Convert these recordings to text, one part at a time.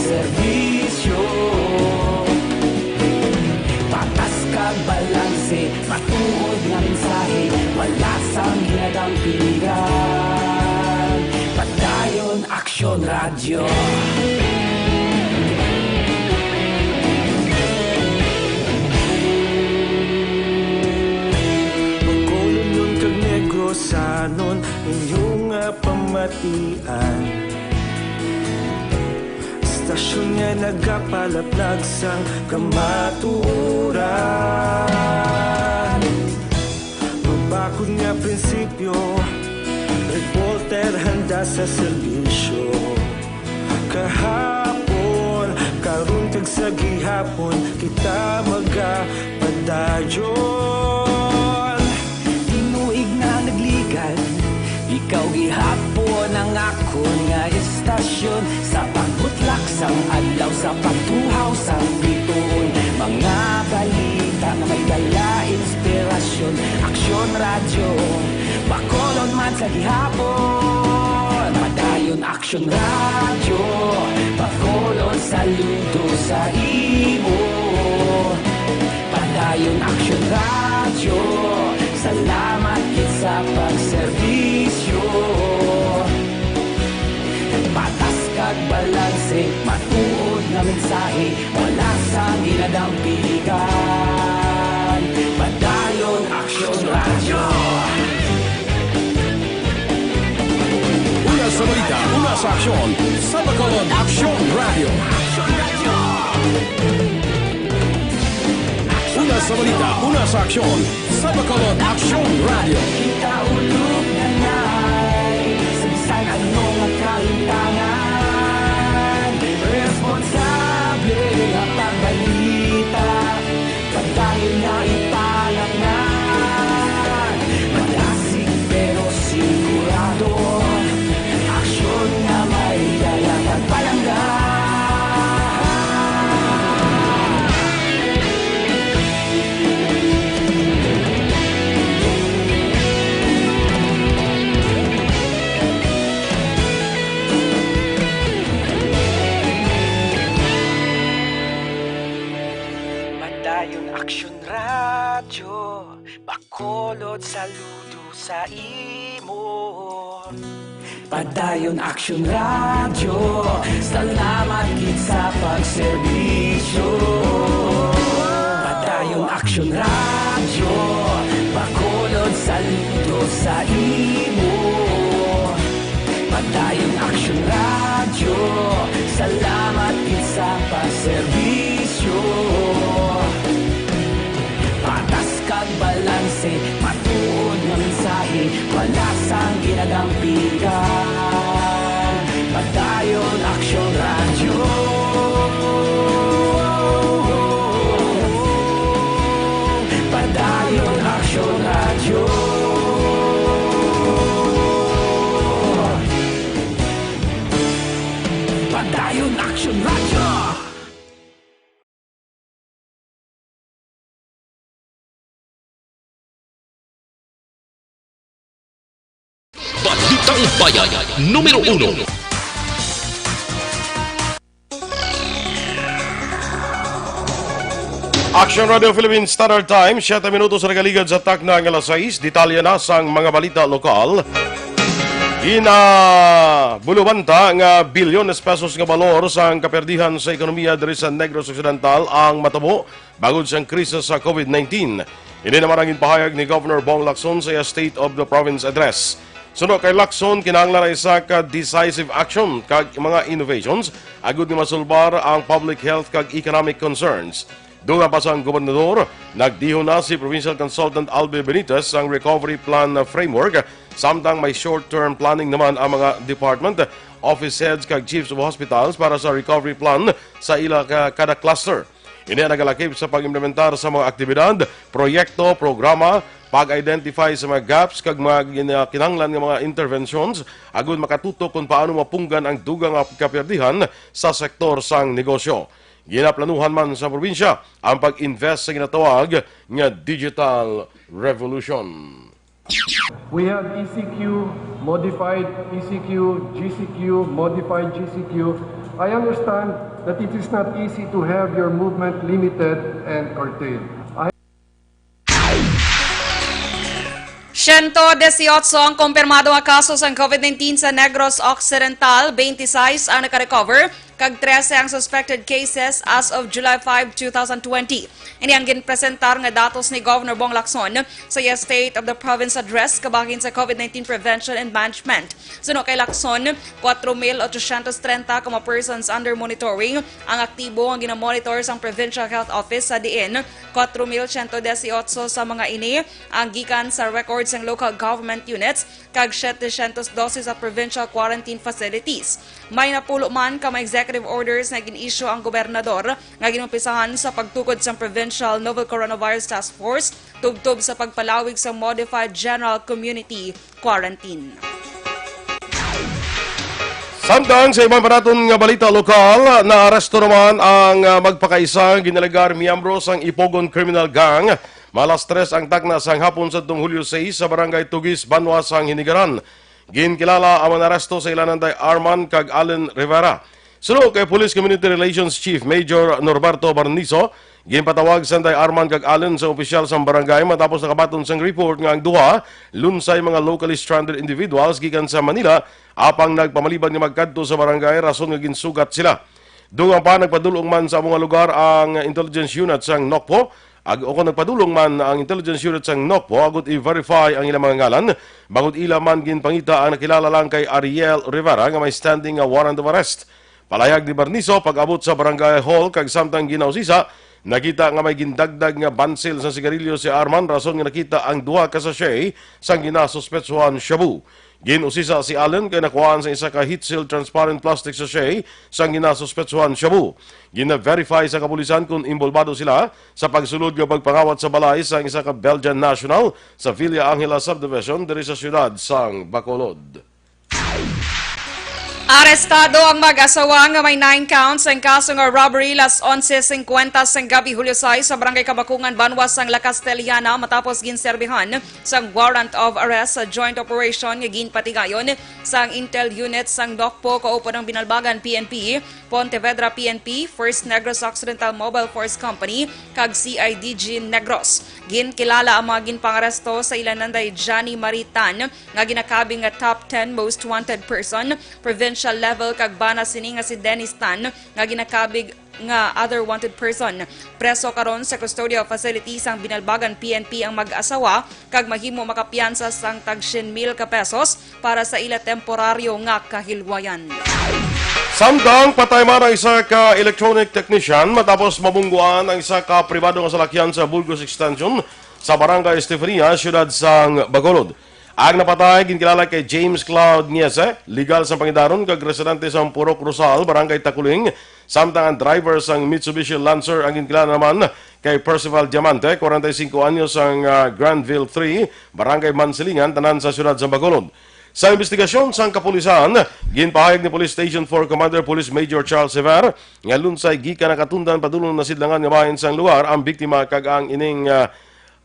serbisyo. Patas kag balanse, matuod nga mensahe, wala sang ginadang piligan. Padayon Aksyon Radio. Sanon inyong pamatian, stasyon nga nagapalaplag sang kamaturan. Mabakod nga prinsipyo, reporter handa sa serbisyo. Kahapon, karun kag sa gihapon, kita magapadayon. Tinuig na nagligan, ikaw gihapon ang akon nga istasyon. Sa pagbutlak sang adlaw, sa pagtuhaw sang bituon, mga balita na may dala inspirasyon. Aksyon Radio, bakolon man sa gihapon. Padayon Aksyon Radio, bakolon saludo sa imo. Padayon Aksyon Radio, salamat kit sa pagserbisyo. Patas kag balanse, matuod nga mensahe, wala sang ginadang piligan. Padayon Aksyon Radio. Una sa balita, una sa aksyon, sa bakolon Aksyon Radio. Una sa balita, una sa aksyon, sa bakolon Aksyon Radio. Kita ulog na ngay, sa bisan anong kalintangan. Responsable ang pagbalita, pagdayon na ipalaknan. Malasig pero sigurado, aksyon na may dalang pagpalanggan. Padayon Aksyon Radio, bakolod saludo sa imo. Padayon Aksyon Radio, salamat kit sa pagserbisyo. Padayon Aksyon Radio, bakolod saludo sa imo. Padayon Aksyon Radio, salamat kit sa pagserbisyo. Patas kag balanse, matuod nga mensahe, wala sang ginadang piligan. Padayon Aksyon Radio. Padayon Aksyon Radio. Padayon Aksyon Radio. Balitang Bayan, Numero 1. Aksyon Radio Philippines Standard Time, 7 minutos sa nagaligad sa takna ng alas 6. Detalye na sang mga balita lokal. Inabulubanta nga bilyones pesos nga balor sang kaperdihan sa ekonomiya diri sa Negros Occidental ang matabo bagod sang krisis sa COVID-19. Ini naman ang inpahayag ni Governor Bong Lacson sa State of the Province Address. Suno kay Lacson, kinahanglan na isa ka decisive action kag mga innovations agud nga masulbar ang public health kag economic concerns. Doon pa sa gobernador, nagdiho na si Provincial Consultant Albe Benitez ang recovery plan framework, samtang may short-term planning naman ang mga department, office heads kag chiefs of hospitals para sa recovery plan sa ila kada cluster. Ini ang nagalakip sa pag-implementar sa mga aktibidad, proyekto, programa, pag-identify sa mga gaps kag mga kinahanglan nga mga interventions agud makatutok kung paano mapunggan ang dugang kaperdihan sa sektor sang negosyo. Ginaplanuhan man sa probinsya ang pag-invest sa ginatawag nga digital revolution. We have ECQ, modified ECQ, GCQ, modified GCQ, I understand that it is not easy to have your movement limited and curtailed. 118 ang kumpirmado nga kaso sa COVID-19 sa Negros Occidental, 26 ang nakarecover, kag 13 ang suspected cases as of July 5, 2020. Ini ang ginpresentar nga datos ni Governor Bong Lacson sa State of the Province Address kabahin sa COVID-19 Prevention and Management. Suno kay Lacson, 4,830 ka mga persons under monitoring ang aktibo ang ginamonitor sa Provincial Health Office sa diin. 4,118 sa mga ini ang gikan sa records ng local government units kag 712 sa provincial quarantine facilities. May napulo man ka mga executive orders na gin-issue ang gobernador nga ginumpisahan sa pagtukod sa Provincial Novel Coronavirus Task Force tubtob sa pagpalawig sa Modified General Community Quarantine. Samtang sa ibang panaton nga balita lokal, naaresto naman ang magpakaisang ginalagar miyembro sang Ipogon Criminal Gang. Malas 3 ang takna sang hapon sa Hulyo 6 sa Barangay Tugis, Banwa sang Hinigaran. Ginkilala ang aresto sa ilananday Arman kag Allen Rivera. Sunod kay Police Community Relations Chief Major Norberto Barnizo, ginpatawag sanday Arman kag Allen sa opisyal sang barangay matapos nakabaton sang report nga ang duha lunsay mga locally stranded individuals gikan sa Manila apang nagpamalibad nga magkadto sa barangay rason nga ginsugat sila. Dungan pa nagpadulong man sa mga lugar ang intelligence unit sang NOCPO. O kung nagpadulong man ang intelligence unit sang NOCPO agot i-verify ang ilang mga ngalan, bagod ila man ginpangita ang nakilala lang kay Ariel Rivera nga may standing warrant of arrest. Palayag ni Barnizo pag-abot sa barangay hall kag samtang ginausisa, nakita nga may gindagdag nga bansil sa sigarilyo si Arman rason nga nakita ang duha ka sachet sang ginasuspetsuhan shabu. Ginusisa si Allen kay nakuhaan sa isa ka heat-sealed transparent plastic sachet sang ginasuspetsuhan shabu. Gina-verify sa kapulisan kung involvado sila sa pagsulod nga pagpangawat sa balay sang isa ka Belgian national sa Villa Angela Subdivision diri sa siyudad sang Bacolod. Arestado ang mag-asawa nga may 9 counts ang kaso nga robbery las 11:50 sang gabi Hulyo 6 sa Barangay Kabakungan, Banwas sang La Castellana matapos ginserbihan sang warrant of arrest sa joint operation nga ginpatigayon sang Intel unit sang NOCPO kaupo ng Binalbagan PNP, Pontevedra PNP, First Negros Occidental Mobile Force Company kag CIDG Negros. Ginkilala ang mga ginpangaresto sa ilananday Johnny Maritan nga ginakabing nga top 10 most wanted person, provincial level kag bana sini nga si Dennis Tan nga ginakabig nga other wanted person. Preso karon sa custodial facility sang Binalbagan PNP ang mag-asawa kag mahimo makapiyansa sang tag 100,000 ka pesos para sa ila temporaryo nga kahilwayan. Samtang patay man ang isa ka electronic technician matapos mabungguan ang isa ka pribado nga salakyan sa Burgos Extension sa Barangay Estefania, siyudad sang Bacolod. Ang napatay ginkilala kay James Cloud Niese, legal sa pangidaron kag residente sa Purok Rosal, Barangay Takuling. Samtang ang driver sang Mitsubishi Lancer ang ginkilala naman kay Percival Diamante, 45 anyos ang Granville 3, Barangay Mansilingan, tanan sa siyudad sa Bacolod. Sa investigasyon sang kapulisan, ginpahayag ni Police Station 4 Commander Police Major Charles Sever nga lunsay gikan nakatundan padulong na sidlangan nga bahin sang lugar ang biktima kag ang ining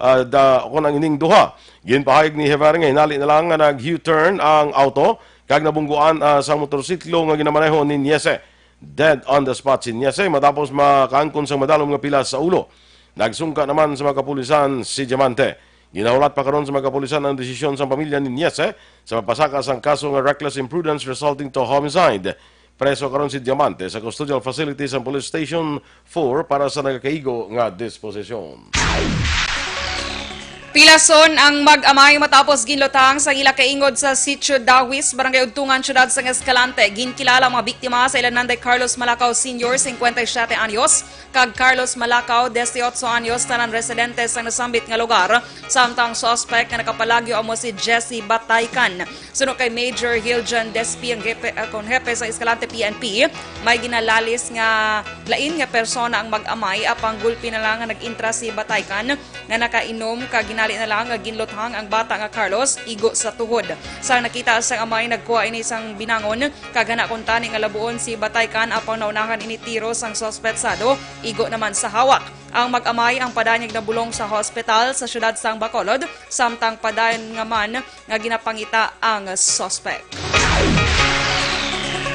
ang ining duha. Ginpahayag ni Sever nga hinali na lang nga nag-U-turn ang auto kag nabungguan sa motorsiklo nga ginamaneho ni Niese. Dead on the spot si Niese matapos makaangkon sang madalom nga pilas sa ulo. Nagsungka naman sa mga kapulisan si Diamante. Ginaulat pa karon sa mga kapulisan ang desisyon sa pamilya ni Niese sa mapasaka sang kaso nga reckless imprudence resulting to homicide. Preso karon si Diamante sa custodial facility sa Police Station 4 para sa nagakaigo nga disposisyon. Pilason ang mag-amay matapos ginlotang sa ila kaingod sa Sitio Dawis, Barangay Udtungan, siyudad sang Escalante. Ginkilala ang mga biktima sa ilananday Carlos Malacao Sr., 57 anyos, kag Carlos Malacao, 18 anyos, tanan residente sa nasambit nga lugar. Samtang suspect na nakapalagyo amo si Jesse Bataycan. Sunod kay Major Hiljan Despi, ang hepe sa Escalante PNP, may ginalalis nga lain nga persona ang mag-amay apang gulpi na lang nga nag-intra si Bataycan nga nakainom kag ginali na lang nga ginlothang ang bata nga Carlos igo sa tuhod. Sa nakita sang amay nagkuha ini sang binangon kag hana kun tani nga labuon si Bataycan apang naunahan ini tiro sang suspetsado igo naman sa hawak. Ang mag-amay ang padanyag nabulong sa hospital sa siyudad sang Bacolod samtang padayon nga man nga ginapangita ang suspect.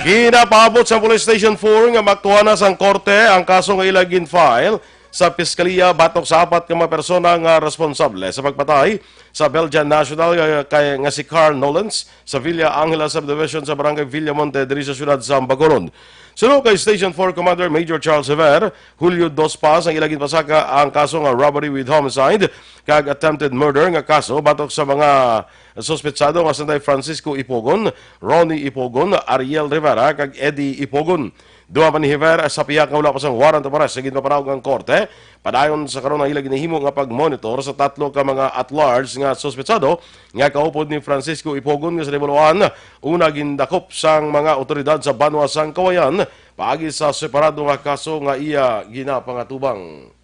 Ginapaabot sa Police Station 4 nga maktuhanas ang korte ang kaso nga ilagin file sa Piskalya batok sa 4 ka mga persona nga responsable sa pagpatay sa Belgian national nga si Carl Nolens sa Villa Angela Subdivision sa Barangay Villamonte diri sa siyudad sa Bacolod. Sunod kay Station 4 Commander Major Charles Sever, Julio Dos Paz ang ilagin pasaka ang kaso nga robbery with homicide kag attempted murder nga kaso batok sa mga suspetsado nga sanday Francisco Ipogon, Ronnie Ipogon, Ariel Rivera kag Eddie Ipogon. Duha pa ni Rivera sa piyak nga wala pa sang warrant of arrest sa ginpapanawag ang korte. Padayon sa karon ang ilang ginahimo nga pagmonitor sa 3 ka mga at-large nga suspetsado nga kaupod ni Francisco Ipogon nga sa Libuluan. Una gindakop sang mga otoridad sa Banwa sang Kawayan paagi sa separado nga kaso nga iya ginapangatubang.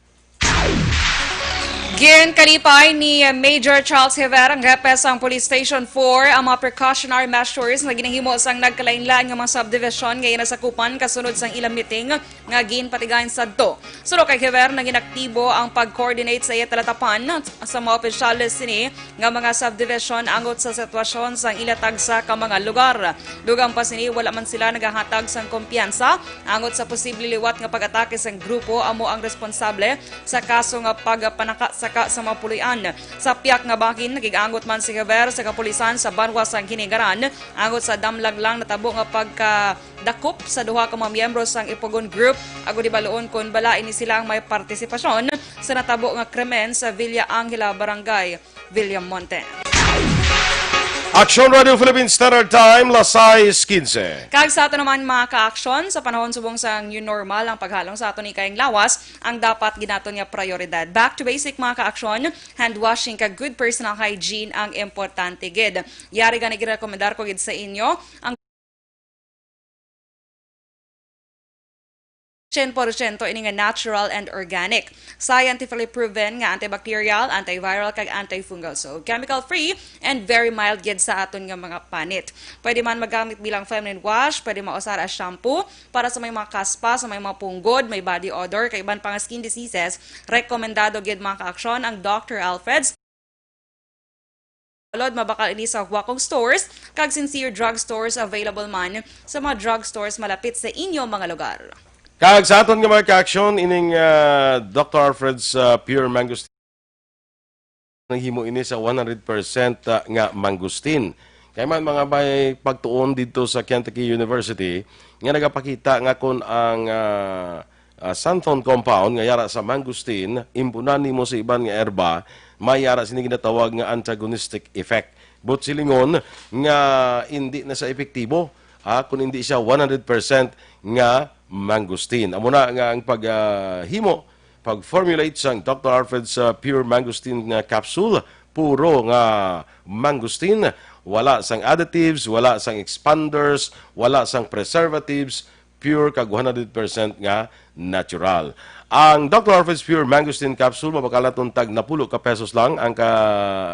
Ginkalipay ni Major Charles Rivera ang repes ang Police Station 4 ang mga precautionary measures nga ginahimo sang nagkalain-lain nga mga subdivision nga inasakupan kasunod sang ilang meeting nga ginpatigayon sadto. Sunod kay Rivera nang inaktibo ang pag-coordinate sa iya talatapan sa mga opisyales sini nga mga subdivision angot sa sitwasyon sang ilatag sa ka mga lugar. Dugang pa sini wala man sila nagahatag sang kumpiyansa angot sa posible liwat nga pag-atake sang grupo amo ang responsable sa kaso nga pagpanaka saka sa mga pulian. Sa piyak nga bakin, nagigangot man si Javier sa kapulisan sa Banwa sang Kinigaran, angot sa damlag lang natabo nga pagkadakop sa duha ka mga miyembro sang Ipogon Group, ago di baloon kung balain ni sila ang may partisipasyon sa natabo nga krimen sa Villa Angela, Barangay Villamonte. Aksyon Radio Philippines Standard Time, Lasay 15. Kag sa ato naman mga ka-aksyon, sa panahon subong sa new normal ang paghalong sa ato ni kayong lawas, ang dapat ginaton nga prioridad. Back to basic mga ka-aksyon, hand washing kag good personal hygiene ang importante gid. Yari gani girekomendar ko gid sa inyo ang 10% ini nga natural and organic. Scientifically proven nga antibacterial, antiviral kag antifungal. So chemical free and very mild gid sa aton nga mga panit. Pwede man magamit bilang feminine wash, pwede mausar as shampoo para sa may mga kaspa, sa may mga punggod, may body odor kay iban pang skin diseases. Rekomendado gid mga ka-aksyon ang Dr. Alfred's mabakal ini sa Huwakong stores kag Sincere Drug Stores available man sa mga drug stores malapit sa inyong mga lugar. Kag sa aton nga mga ka-aksyon, ining Dr. Alfred's Pure Mangosteen. Naghimo ini sa 100% nga mangosteen. Kaya man mga bay pagtuon dito sa Kentucky University, nga nagapakita nga kung ang xanthone compound nga yara sa mangosteen, impunan nimo sa iban nga erba, may yara sini ginatawag nga antagonistic effect. But silingon nga hindi na sa epektibo, kung hindi siya 100% nga mangosteen. Amo na nga ang paghimo, pag-formulate sang Dr. Alfred's Pure Mangosteen nga capsule, puro nga mangosteen, wala sang additives, wala sang expanders, wala sang preservatives, pure kag 100% nga natural. Ang Dr. Alfred's Pure Mangosteen capsule mabakalaton tag napulo ka pesos lang ang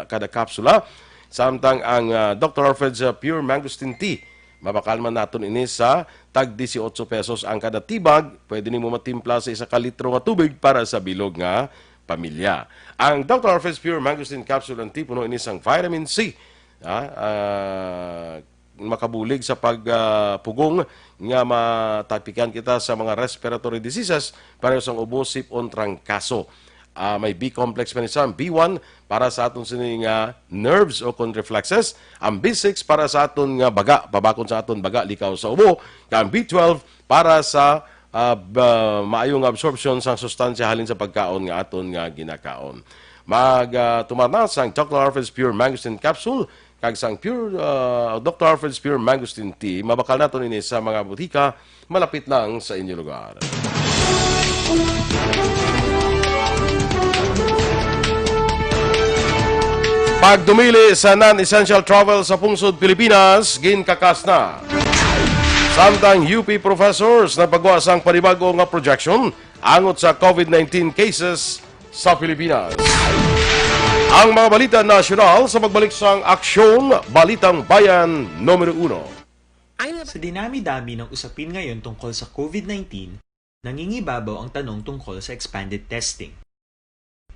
kada kapsula. Samtang ang Dr. Alfred's Pure Mangosteen tea mabakal man naton ini sa tag 18 pesos ang kada tibag. Pwede nimo matimpla sa 1 litro nga tubig para sa bilog nga pamilya. Ang Dr. Alfred's Pure Mangosteen Capsule ang puno ini sang vitamin C. Makabulig sa pagpugong nga matapikan kita sa mga respiratory diseases para sa ubo, sipon, trangkaso. May B-complex pa niya, B1 para sa aton sining nerves o reflexes, ang B6 para sa aton nga baga, pabakon sa aton baga, likaw sa ubo, ang B12 para sa maayong absorption sa sustansya halin sa pagkaon nga aton nga ginakaon. Tumanas ang Dr. Alfred's Pure Mangosteen Capsule kag sang Dr. Alfred's Pure Mangosteen Tea, mabakal naton ini sa mga butika malapit lang sa inyong lugar. Pagdumili sa non-essential travel sa pungsod Pilipinas, ginkakas na. Samtang UP professors nagpagawa sang panibago nga projection angot sa COVID-19 cases sa Pilipinas. Ang mga balita nasyonal sa pagbalik sang Aksyon, Balitang Bayan, Numero 1. Sa dinami-dami ng usapin ngayon tungkol sa COVID-19, nangingibabaw ang tanong tungkol sa expanded testing.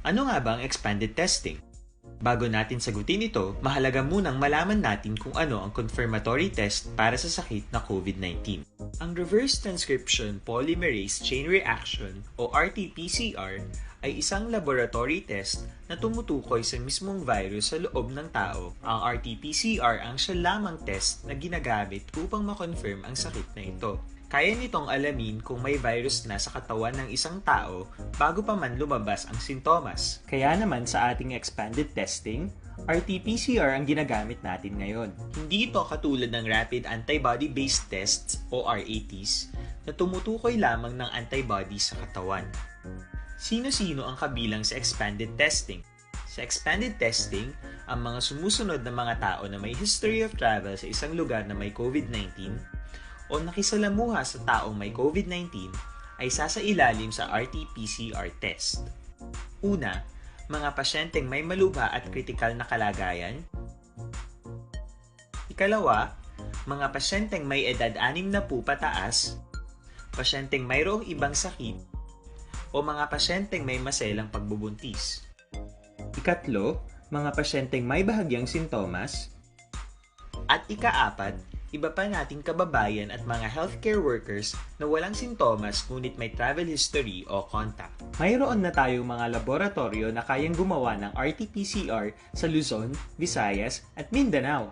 Ano nga ba ang expanded testing? Bago natin sagutin ito, mahalaga munang malaman natin kung ano ang confirmatory test para sa sakit na COVID-19. Ang reverse transcription polymerase chain reaction o RT-PCR ay isang laboratory test na tumutukoy sa mismong virus sa loob ng tao. Ang RT-PCR ang siya lamang test na ginagamit upang makonfirm ang sakit na ito. Kaya nitong alamin kung may virus na sa katawan ng isang tao bago pa man lumabas ang sintomas. Kaya naman sa ating expanded testing, RT-PCR ang ginagamit natin ngayon. Hindi ito katulad ng Rapid Antibody-Based Tests o RATs na tumutukoy lamang ng antibodies sa katawan. Sino-sino ang kabilang sa expanded testing? Sa expanded testing, ang mga sumusunod na mga tao na may history of travel sa isang lugar na may COVID-19 o nakisalamuha sa taong may COVID-19 ay sasailalim sa RT-PCR test. Una, mga pasyenteng may malubha at kritikal na kalagayan. Ikalawa, mga pasyenteng may edad 60 pataas, pasyenteng mayroong ibang sakit, o mga pasyenteng may maselang pagbubuntis. Ikatlo, mga pasyenteng may bahagyang sintomas. At ikaapat, iba pa nating kababayan at mga healthcare workers na walang sintomas ngunit may travel history o contact. Mayroon na tayong mga laboratorio na kayang gumawa ng RT-PCR sa Luzon, Visayas at Mindanao.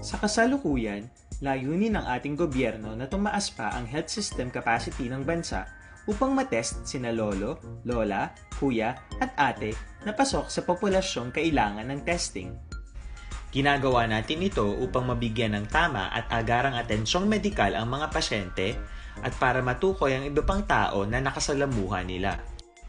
Sa kasalukuyan, layunin ng ating gobyerno na tumaas pa ang health system capacity ng bansa upang matest sina lolo, lola, kuya at ate na pasok sa populasyong kailangan ng testing. Ginagawa natin ito upang mabigyan ng tama at agarang atensyong medikal ang mga pasyente at para matukoy ang iba pang tao na nakasalamuha nila.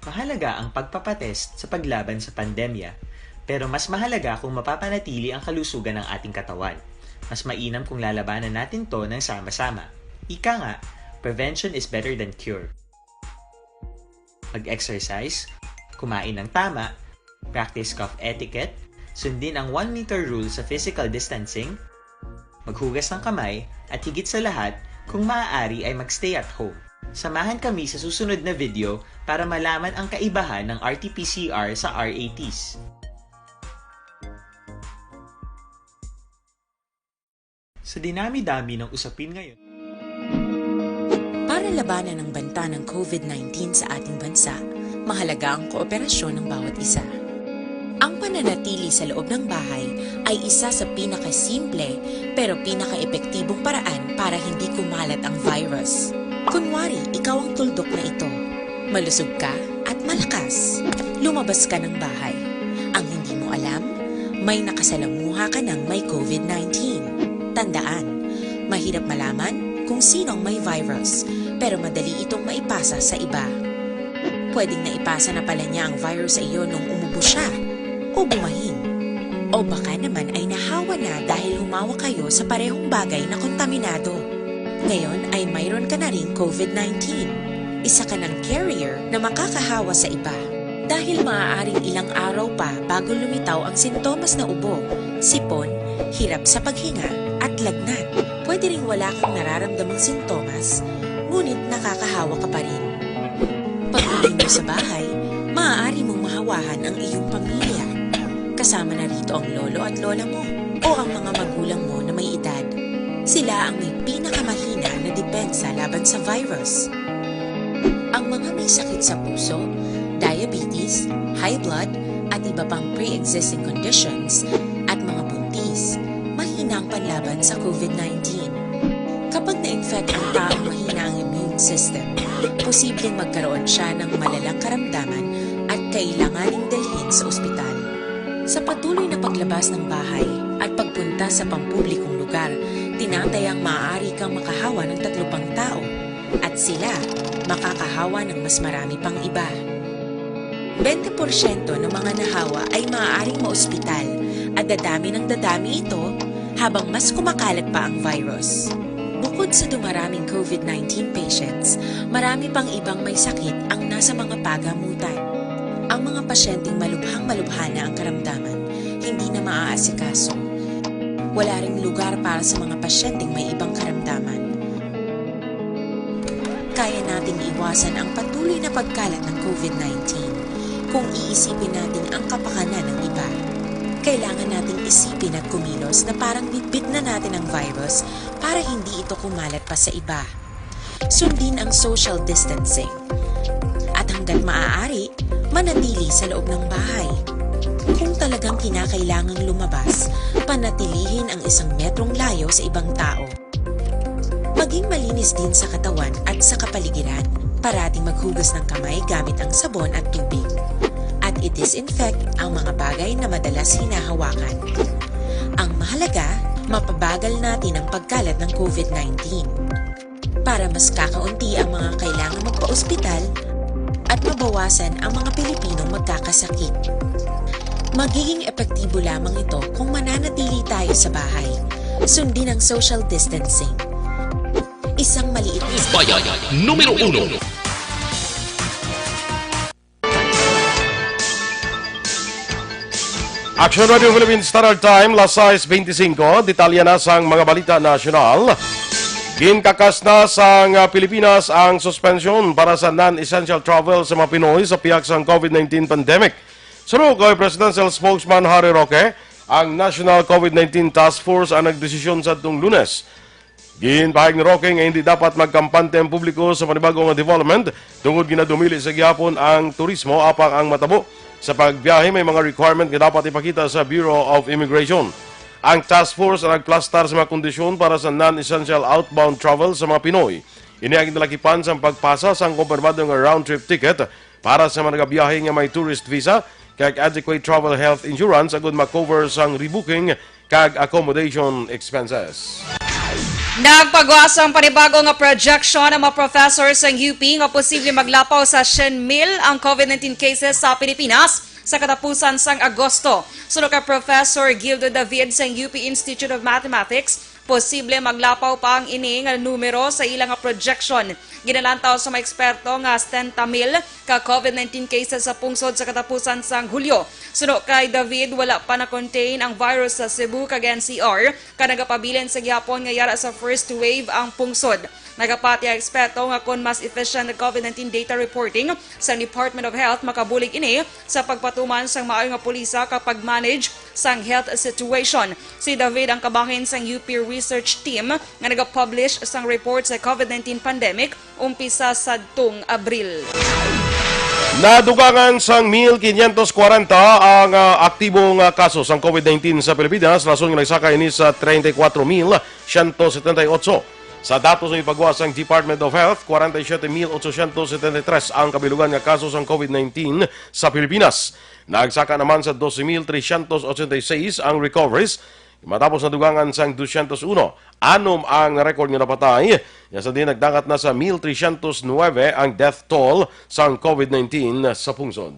Mahalaga ang pagpapatest sa paglaban sa pandemya, pero mas mahalaga kung mapapanatili ang kalusugan ng ating katawan. Mas mainam kung lalabanan natin to ng sama-sama. Ika nga, prevention is better than cure. Mag-exercise, kumain ng tama, practice cough etiquette, sundin ang 1 meter rule sa physical distancing, maghugas ng kamay, at higit sa lahat, kung maaari ay magstay at home. Samahan kami sa susunod na video para malaman ang kaibahan ng RT-PCR sa RATs. Sa dinami-dami ng usapin ngayon, para labanan ang banta ng COVID-19 sa ating bansa, mahalaga ang kooperasyon ng bawat isa. Ang pananatili sa loob ng bahay ay isa sa pinakasimple pero pinaka-epektibong paraan para hindi kumalat ang virus. Kunwari, ikaw ang tuldok na ito. Malusog ka at malakas. Lumabas ka ng bahay. Ang hindi mo alam, may nakasalamuha ka ng may COVID-19. Tandaan, mahirap malaman kung sino ang may virus, pero madali itong maipasa sa iba. Pwedeng naipasa na pala niya ang virus sa iyo nung umubo siya o bumahin. O baka naman ay nahawa na dahil humawa kayo sa parehong bagay na kontaminado. Ngayon ay mayroon ka na rin COVID-19. Isa ka ng carrier na makakahawa sa iba. Dahil maaaring ilang araw pa bago lumitaw ang sintomas na ubo, sipon, hirap sa paghinga at lagnat. Pwede ring wala kang nararamdamang sintomas, ngunit nakakahawa ka pa rin. Pag-uwi mo sa bahay, maaari mong mahawahan ang iyong pamilya. Kasama na rito ang lolo at lola mo o ang mga magulang mo na may edad. Sila ang may pinakamahina na depensa laban sa virus. Ang mga may sakit sa puso, diabetes, high blood, at iba pang pre-existing conditions at mga buntis, mahina ang panlaban sa COVID-19. Kapag na-infect ang taong mahina ang immune system, posibleng magkaroon siya ng malalang karamdaman at kailanganing dalhin sa ospital. Sa patuloy na paglabas ng bahay at pagpunta sa pampublikong lugar, tinatayang maaari kang makahawa ng 3 pang tao at sila makakahawa ng mas marami pang iba. 20% ng mga nahawa ay maaaring maospital at dadami ng dadami ito habang mas kumakalat pa ang virus. Bukod sa dumaraming COVID-19 patients, marami pang ibang may sakit ang nasa mga pagamutan. Ang mga pasyenteng malubhang-malubha na ang karamdaman, hindi na maaasikaso. Wala ring lugar para sa mga pasyenteng may ibang karamdaman. Kaya nating iwasan ang patuloy na pagkalat ng COVID-19 kung iisipin natin ang kapakanan ng iba. kailangan nating isipin at kumilos na parang bitbit na natin ang virus para hindi ito kumalat pa sa iba. Sundin ang social distancing. At hanggat maaari, manatili sa loob ng bahay. Kung talagang kinakailangang lumabas, panatilihin ang 1 metrong layo sa ibang tao. Maging malinis din sa katawan at sa kapaligiran. Parating maghugas ng kamay gamit ang sabon at tubig. At i-disinfect ang mga bagay na madalas hinahawakan. Ang mahalaga, mapabagal natin ang pagkalat ng COVID-19. Para mas kakaunti ang mga kailangang magpa-ospital at mabawasan ang mga Pilipinong magkakasakit. Magiging epektibo lamang ito kung mananatili tayo sa bahay. Sundin ang social distancing. Isang maliit na Bayan, Numero 1. Aksyon Radio Philippines Standard Time, las 6:25, detalya na sang mga balita nasyonal. Ginkakas na sang Pilipinas ang suspensyon para sa non-essential travel sa mga Pinoy sa piyak sang COVID-19 pandemic. Sunod kay Presidential Spokesman Harry Roque, ang National COVID-19 Task Force ang nagdesisyon sa itong Lunes. Ginpahayag ni Roque nga hindi dapat magkampante ang publiko sa panibagong development tungod ginadumili sa gihapon ang turismo apang ang matabo. Sa pagbiyahe may mga requirement nga dapat ipakita sa Bureau of Immigration. Ang task force ang nagplastar sa mga kondisyon para sa non-essential outbound travel sa mga Pinoy. Ini ang nalakipan sa pagpasa sa kumpirmadong round-trip ticket para sa mga nagabiyahe nga may tourist visa kag adequate travel health insurance agud makover sang rebooking kag accommodation expenses. Nagpagwas ang panibago nga projection ng mga professors ng UP nga posible maglapaw sa 100,000 ang COVID-19 cases sa Pilipinas sa katapusan sang Agosto. Sunod kay Professor Gildo David sa UP Institute of Mathematics, posible maglapaw pa ang ini nga numero sa ilang nga projection. Ginalantaw sa mga eksperto nga 70,000 ka COVID-19 cases sa pungsod sa katapusan sang Hulyo. Sunod kay David, wala pa na-contain ang virus sa Cebu kag NCR ka nagapabilin sa gihapon nga yara sa first wave ang pungsod. Nagapati ang eksperto nga kung mas efficient na COVID-19 data reporting sa Department of Health makabulig ini sa pagpatuman sang maayo nga pulisa kapag manage sang health situation. Si David ang kabahin sang UP research team nga nagapublish sang report sa COVID-19 pandemic umpisa sa tung Abril. Nadugangan sang 1,540 ang aktibong kaso sang COVID-19 sa Pilipinas. Rason nga nagsaka ini sa 34,178. Sa datos ng ipagawa sang Department of Health, 47,873 ang kabilugan nga kaso sang COVID-19 sa Pilipinas. Nagsaka naman sa 12,386 ang recoveries. Matapos nadugangan sang 201, anom ang record nga napatay. Sa din nagdagat na sa 1,309 ang death toll sang COVID-19 sa pungsod.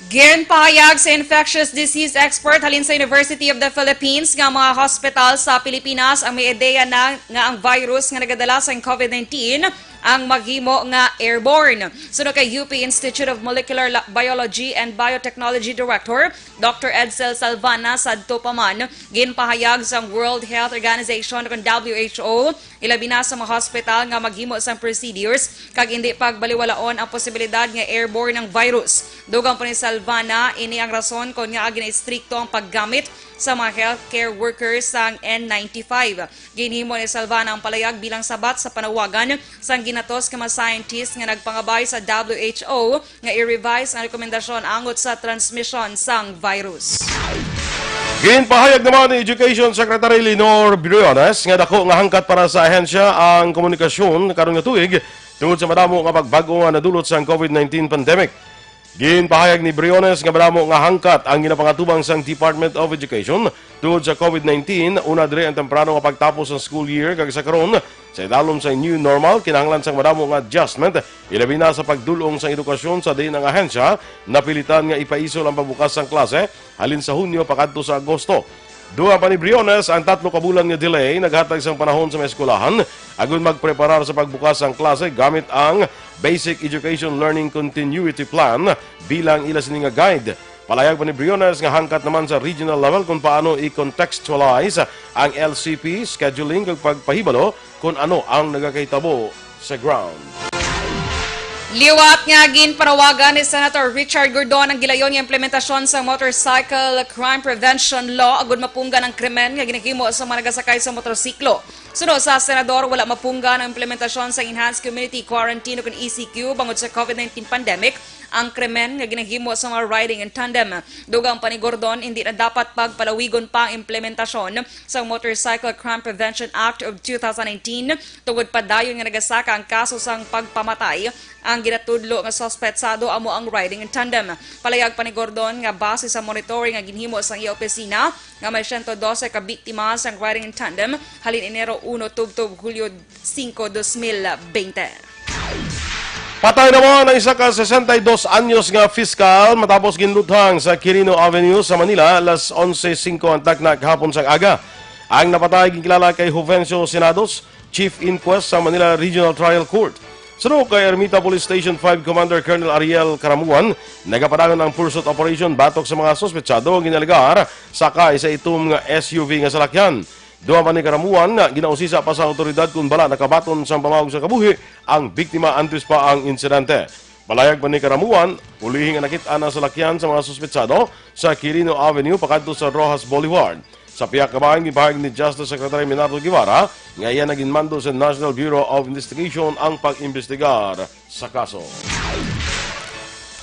Ginpahayag sa infectious disease expert halin sa University of the Philippines nga mga hospital sa Pilipinas ang may ideya na nga ang virus nga nagadala sa COVID-19 ang maghimo nga airborne. Sunod kay UP Institute of Molecular Biology and Biotechnology Director Dr. Edsel Salvana sadto pa man, ginpahayag sa World Health Organization o WHO ilabi na sa mga hospital nga maghimo sang procedures kag hindi pagbaliwalaon ang posibilidad nga airborne ang virus. Dugang pa ni Salvana, ini ang rason kung nga gina-stricto ang paggamit sa mga healthcare workers sang N95. Ginhimo ni Salvana ang palayag bilang sabat sa panawagan sang ginatos ka mga scientists nga nagpangabay sa WHO nga i-revise ang rekomendasyon angot sa transmission sang virus. Ginpahayag naman ni Education Secretary Lenore Briones nga dako nga hangkat para sa ahensya ang komunikasyon karon nga tuig tungod sa madamo nga pagbago nga nadulot sa COVID-19 pandemic. Ginpahayag ni Briones nga madamo nga hangkat ang ginapangatubang sang Department of Education tungod sa COVID-19. Una diri ang temprano nga pagtapos ng school year kag sa karon sa idalom sa new normal kinahanglan sang madamo nga adjustment ilabi na sa pagdulong sa edukasyon sa diin ang ahensya napilitan nga ipaisol ang pagbukas sang klase halin sa Hunyo pakadto sa Agosto. Duha pa ni Briones ang 3 ka bulan nga delay naghatag sang panahon sa mga eskwelahan agon magpreparar sa pagbukas sang klase gamit ang Basic Education Learning Continuity Plan bilang ila sini nga guide. Palayag pa ni Briones nga hangkat naman sa regional level kung paano i-contextualize ang LCP scheduling ug pagpahibalo kung ano ang nagakahitabo sa ground. Liwat nga ginpanawagan ni Senator Richard Gordon ang gilayon nga implementasyon sa Motorcycle Crime Prevention Law agud mapunggan ang krimen nga ginahimo sa mga nagasakay sa motorsiklo. Sunod sa senador, wala mapunggan ang implementasyon sa Enhanced Community Quarantine o ECQ bangod sa COVID-19 pandemic ang krimen nga ginahimo sa mga riding in tandem. Dugang pa ni Gordon, hindi na dapat pagpalawigon pa ang implementasyon sa Motorcycle Crime Prevention Act of 2019 tungod padayon nga nagasaka ang kaso sang pagpamatay ang ginatudlo nga suspetsado amo ang riding in tandem. Palayag pa ni Gordon nga base sa monitoring nga ginhimo sa iya opisina nga may 112 ka biktima sa riding in tandem halin Enero 1 tubtob Hulyo 5, 2020. Patay naman ang isa ka 62 anyos nga fiskal matapos ginluthang sa Quirino Avenue sa Manila alas 11:05 ang taknak hapon sa aga. Ang napatay gikilala kay Juvencio Senados, Chief Inquest sa Manila Regional Trial Court. Sunod kay Ermita Police Station 5 Commander Colonel Ariel Caramuan, nagapadangan ang pursuit operation batok sa mga sospetsado ginaligar sakay sa itom nga SUV nga salakyan. Duha pa ni Karamuan nga ginausisa pa sa otoridad kung bala nakabaton sa pamawag sa kabuhi ang biktima antes pa ang insidente. Palayag pa ni Karamuan, ulihing nga nakita na salakyan sa mga suspetsado sa Quirino Avenue pakadto sa Rojas Boulevard. Sa piyak kabahan, gipahayag ni Justice Secretary Minato Guevara nga iyan naginmando sa National Bureau of Investigation ang pag-imbestigar sa kaso.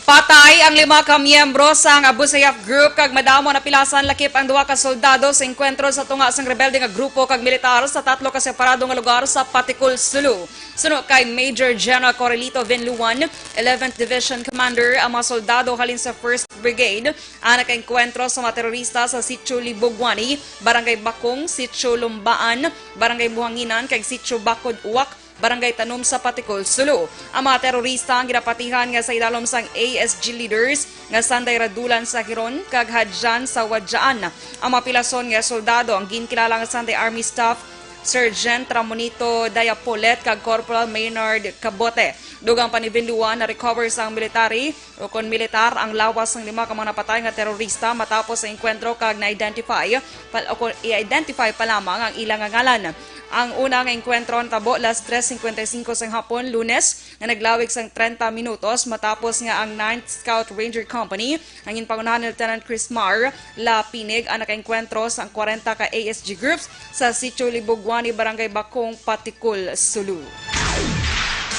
Patay ang 5 ka miyembro sa Abusayaf Group kag madamo na pilasan lakip ang 2 ka soldado sa enkwentro sa tunga sang rebelde nga grupo kag militar sa 3 ka separado nga lugar sa Paticul, Sulu. Sunod kay Major General Corelito Vinluan, 11th Division Commander, ang mga soldado halin sa 1st Brigade ang nakaenkwentro sa mga terorista sa Sitio Libugwani, Barangay Bakong, Sitio Lumbaan, Barangay Buhanginan kag Sitio Bakod Uwak, Barangay Tanom sa Paticul, Sulu. Ang mga terorista ang ginapatihan nga sa ilalom sang ASG leaders nga Sanday Radulan sa Hiron kag Hadjan sa Wadjaan. Ang mga pilason nga soldado ang ginkilala nga Sanday Army Staff Sergeant Ramonito Dayapolet kag Corporal Maynard Cabote. Dugang pa ni Vinluan na recover sang military o kon militar ang lawas ng 5 ka mga napatay nga terorista matapos sa enkwentro kag na-identify i-identify pa lamang ang ilang nga ngalan. Ang una nga enkwentro natabo alas 3:55 sa hapon Lunes nga naglawig sang 30 minutos matapos nga ang 9th Scout Ranger Company ang ginpangunahan ni Lieutenant Chris Mar Lapinig ang nakaenkwentro sa 40 ka ASG groups sa Sitio Libugwani, Barangay Bakong, Paticul, Sulu.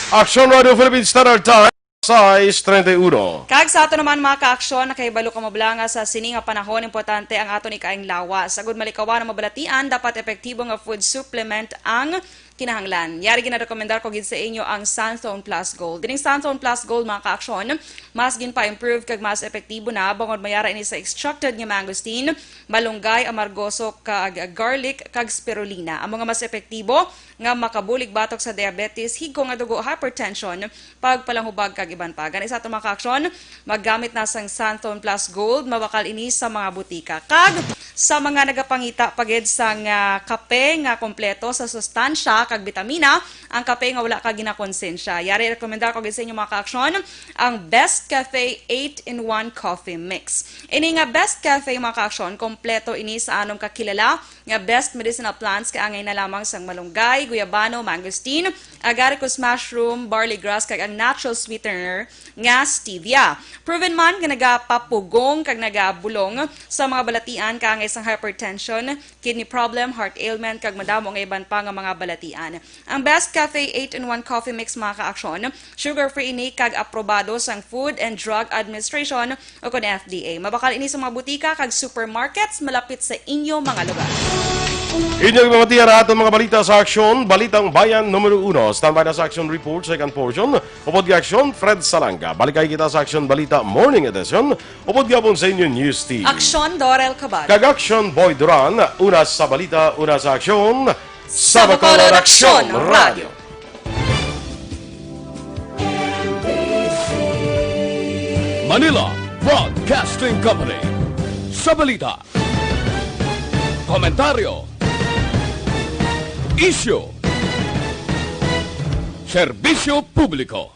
Aksyon Radio Philippines Standard Time, size 31. Kag sa ato naman mga ka-aksyon, nakahibalo ka mablanga sa sining nga panahon, importante ang aton ikaing lawas. Sagud malikawan na mabalatian, dapat epektibo nga food supplement ang kinahanglan. Yari ginarekomendar ko gid sa inyo ang Sunstone Plus Gold. Dining Sunstone Plus Gold mga ka-aksyon, mas gin pa-improve kag mas epektibo na bangod mayara ini sa extracted nga mangosteen, malunggay, amargoso kag garlic kag spirulina. Ang mga mas epektibo nga makabulig batok sa diabetes, higko nga dugo, hypertension, pagpalanghubag kag iban pa. Gani sa ato mga ka-aksyon, maggamit na sang Sunstone Plus Gold, mabakal ini sa mga butika. Kag sa mga nagapangita pagid sang kape nga kompleto sa sustansya kag bitamina, ang kape nga wala ka ginakonsensya. Yari rekomendar ko sa inyo mga ka-aksyon ang Best Cafe 8-in-1 Coffee Mix. Ini nga Best Cafe mga ka-aksyon, kompleto ini sa anong kakilala nga best medicinal plants kaangay na lamang sang malunggay, guyabano, mangosteen, agaricus mushroom, barley grass kag ang natural sweetener nga stevia. Proven man nga nagapapugong kag nagabulong sa mga balatian kaangay sang hypertension, kidney problem, heart ailment kag madamo nga iban pa nga mga balatian. Ang Best Cafe 8-in-1 Coffee Mix mga ka-aksyon, sugar-free ini kag aprobado sang Food and Drug Administration o kon FDA. Mabakal ini sa mga butika kag supermarkets malapit sa inyo mga lugar. Inyong mamatiyan na aton mga balita sa aksyon, Balitang Bayan Numero 1. Standby na sa action report, second portion. Upod di aksyon, Fred Salanga. Balikay kita sa aksyon Balita Morning Edition. Upod gapon sa inyo News Team. Aksyon Dorel Cabatu. Kag Aksyon Boy Duran, una sa balita, una sa aksyon, sa Bacolod Aksyon Radio. Manila Broadcasting Company. Sa balita, komentaryo, isyu, serbisyo publiko.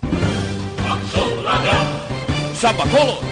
Sa Bacolod